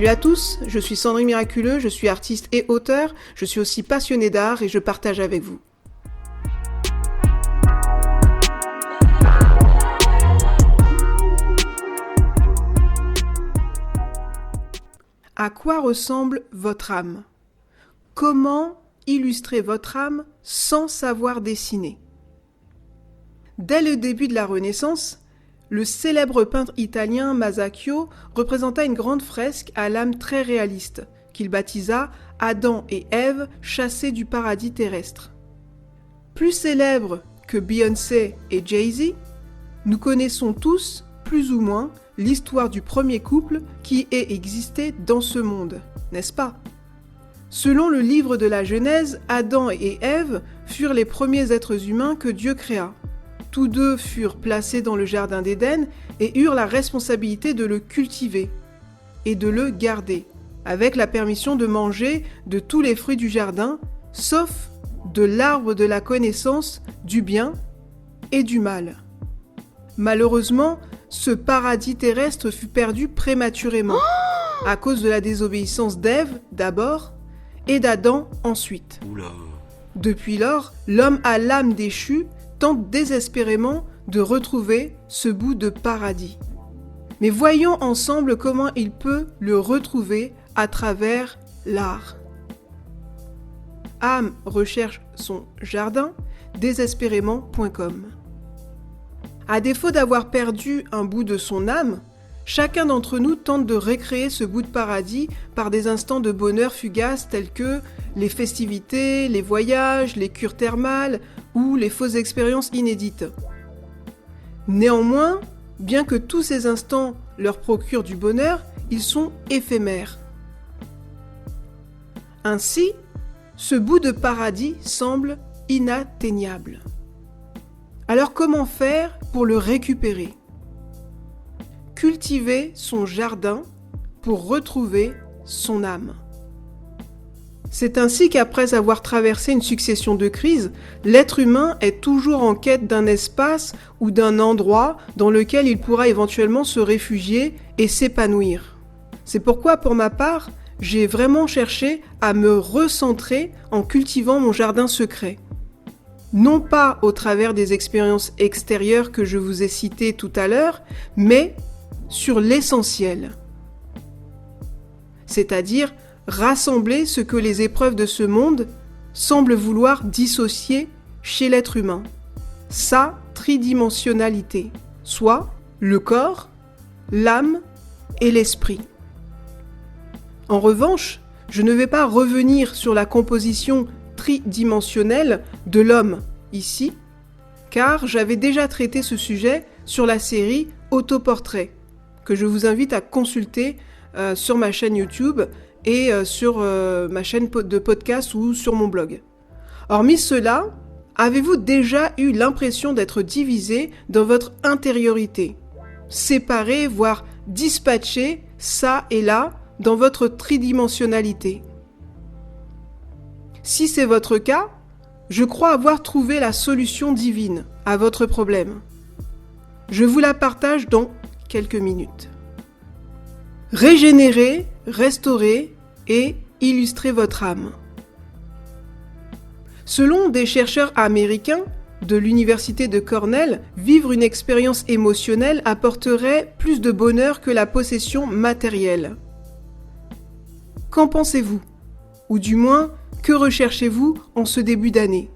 Salut à tous, je suis Sandrine Miraculeux, je suis artiste et auteur, je suis aussi passionnée d'art et je partage avec vous. À quoi ressemble votre âme ? Comment illustrer votre âme sans savoir dessiner ? Dès le début de la Renaissance, le célèbre peintre italien Masaccio représenta une grande fresque à l'âme très réaliste, qu'il baptisa « Adam et Ève chassés du paradis terrestre ». Plus célèbre que Beyoncé et Jay-Z, nous connaissons tous, plus ou moins, l'histoire du premier couple qui ait existé dans ce monde, n'est-ce pas ? Selon le livre de la Genèse, Adam et Ève furent les premiers êtres humains que Dieu créa. Tous deux furent placés dans le jardin d'Éden et eurent la responsabilité de le cultiver et de le garder, avec la permission de manger de tous les fruits du jardin, sauf de l'arbre de la connaissance du bien et du mal. Malheureusement, ce paradis terrestre fut perdu prématurément, à cause de la désobéissance d'Ève d'abord et d'Adam ensuite. Oula. Depuis lors, l'homme à l'âme déchue tente désespérément de retrouver ce bout de paradis. Mais voyons ensemble comment il peut le retrouver à travers l'art. Âme recherche son jardin, désespérément.com. À défaut d'avoir perdu un bout de son âme, chacun d'entre nous tente de recréer ce bout de paradis par des instants de bonheur fugaces tels que les festivités, les voyages, les cures thermales ou les fausses expériences inédites. Néanmoins, bien que tous ces instants leur procurent du bonheur, ils sont éphémères. Ainsi, ce bout de paradis semble inatteignable. Alors comment faire pour le récupérer ? Cultiver son jardin pour retrouver son âme. C'est ainsi qu'après avoir traversé une succession de crises, l'être humain est toujours en quête d'un espace ou d'un endroit dans lequel il pourra éventuellement se réfugier et s'épanouir. C'est pourquoi, pour ma part, j'ai vraiment cherché à me recentrer en cultivant mon jardin secret. Non pas au travers des expériences extérieures que je vous ai citées tout à l'heure, mais sur l'essentiel. C'est-à-dire rassembler ce que les épreuves de ce monde semblent vouloir dissocier chez l'être humain, sa tridimensionnalité, soit le corps, l'âme et l'esprit. En revanche, je ne vais pas revenir sur la composition tridimensionnelle de l'homme ici, car j'avais déjà traité ce sujet sur la série Autoportrait, que je vous invite à consulter sur ma chaîne YouTube et sur ma chaîne de podcast ou sur mon blog. Hormis cela, avez-vous déjà eu l'impression d'être divisé dans votre intériorité, séparé, voire dispatché, ça et là, dans votre tridimensionnalité ? Si c'est votre cas, je crois avoir trouvé la solution divine à votre problème. Je vous la partage dans quelques minutes. Régénérer, restaurer et illustrer votre âme. Selon des chercheurs américains de l'université de Cornell, vivre une expérience émotionnelle apporterait plus de bonheur que la possession matérielle. Qu'en pensez-vous ? Ou du moins, que recherchez-vous en ce début d'année ?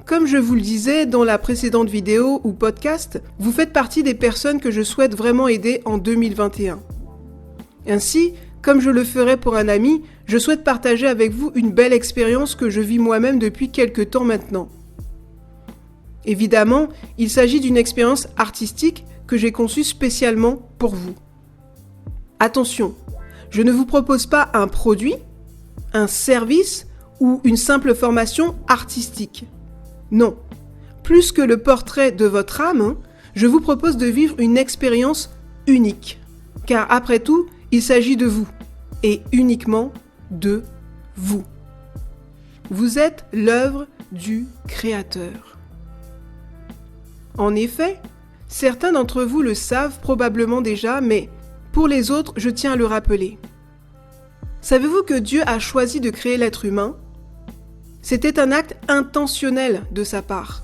Comme je vous le disais dans la précédente vidéo ou podcast, vous faites partie des personnes que je souhaite vraiment aider en 2021. Ainsi, comme je le ferais pour un ami, je souhaite partager avec vous une belle expérience que je vis moi-même depuis quelques temps maintenant. Évidemment, il s'agit d'une expérience artistique que j'ai conçue spécialement pour vous. Attention, je ne vous propose pas un produit, un service ou une simple formation artistique. Non, plus que le portrait de votre âme, je vous propose de vivre une expérience unique. Car après tout, il s'agit de vous, et uniquement de vous. Vous êtes l'œuvre du Créateur. En effet, certains d'entre vous le savent probablement déjà, mais Pour les autres, je tiens à le rappeler. Savez-vous que Dieu a choisi de créer l'être humain ? C'était un acte intentionnel de sa part.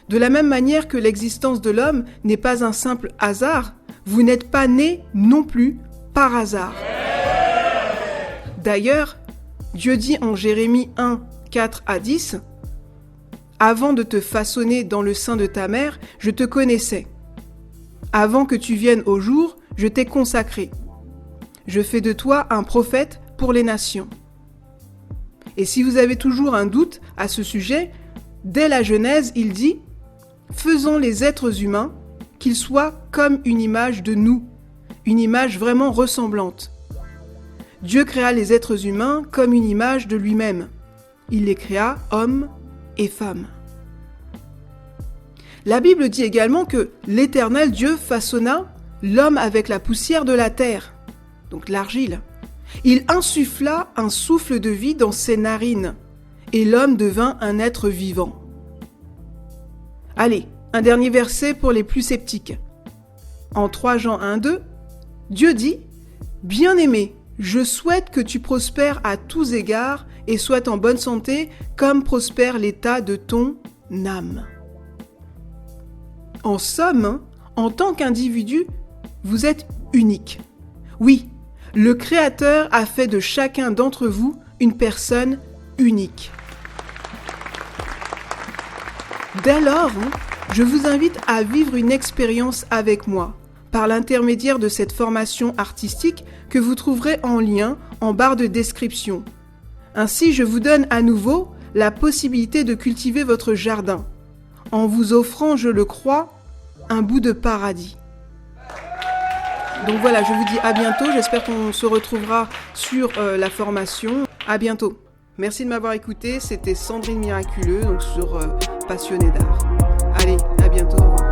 De la même manière que l'existence de l'homme n'est pas un simple hasard, vous n'êtes pas né non plus par hasard. D'ailleurs, Dieu dit en Jérémie 1, 4 à 10, « Avant de te façonner dans le sein de ta mère, je te connaissais. Avant que tu viennes au jour, je t'ai consacré. Je fais de toi un prophète pour les nations. » Et si vous avez toujours un doute à ce sujet, dès la Genèse, il dit « Faisons les êtres humains, qu'ils soient comme une image de nous, une image vraiment ressemblante. » Dieu créa les êtres humains comme une image de lui-même. Il les créa hommes et femmes. La Bible dit également que l'Éternel Dieu façonna l'homme avec la poussière de la terre, donc l'argile. Il insuffla un souffle de vie dans ses narines, et l'homme devint un être vivant. Allez, un dernier verset pour les plus sceptiques. En 3 Jean 1,2, Dieu dit « Bien-aimé, je souhaite que tu prospères à tous égards et sois en bonne santé comme prospère l'état de ton âme. » En somme, en tant qu'individu, vous êtes unique. Oui, le Créateur a fait de chacun d'entre vous une personne unique. Dès lors, je vous invite à vivre une expérience avec moi, par l'intermédiaire de cette formation artistique que vous trouverez en lien en barre de description. Ainsi, je vous donne à nouveau la possibilité de cultiver votre jardin, en vous offrant, je le crois, un bout de paradis. Donc voilà, je vous dis à bientôt, j'espère qu'on se retrouvera sur la formation. À bientôt. Merci de m'avoir écouté, c'était Sandrine Miraculeux, donc sur Passionnée d'art. Allez, à bientôt, au revoir.